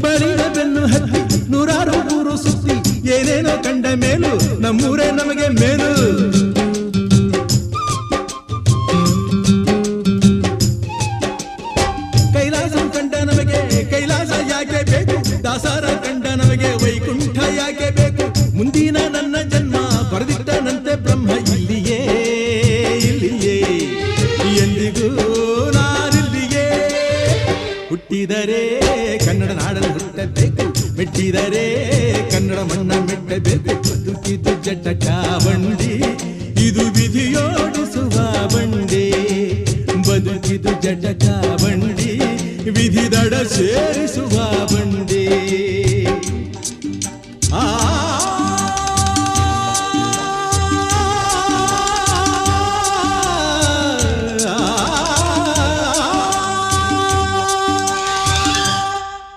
ಬಳಿದ ಬೆನ್ನು ಹತ್ತಿ ನೂರಾರು ಊರು ಸುತ್ತಿ ಏನೇನೋ ಕಂಡ ಮೇಲು ನಮ್ಮೂರೇ ನಮಗೆ ಮೇಲು. ಕೈಲಾಸ ಕಂಡ ನಮಗೆ ಕೈಲಾಸ ಯಾಕೆ ಬೇಕು, ದಾಸರ ಕಂಡ ನಮಗೆ ವೈಕುಂಠ ಯಾಕೆ ಬೇಕು. ಮುಂದಿನ ನನ್ನ ಜನ್ಮ ಬರೆದಿಟ್ಟನಂತೆ ಬ್ರಹ್ಮ ಇಲ್ಲಿಯೇ ಇಲ್ಲಿಯೇ ಎಂದಿಗೂ ನಾನಿಲ್ಲಿಯೇ. ಹುಟ್ಟಿದರೆ ಕನ್ನಡ ನಾಡನ್ನು ಹುಟ್ಟಬೇಕು, ಮೆಟ್ಟಿದರೆ ಕನ್ನಡ ಮಣ್ಣ ಮೆಟ್ಟಬೇಕು. ಬದುಕಿದು ಜಟಕ ಬಂಡಿ, ಇದು ವಿಧಿಯೋಡಿಸುವ ಬಂಡಿ. ಬದುಕಿದು ಜಟಕ ಬಂಡಿ, ವಿಧಿ ದಡ ಸೇರಿಸುವ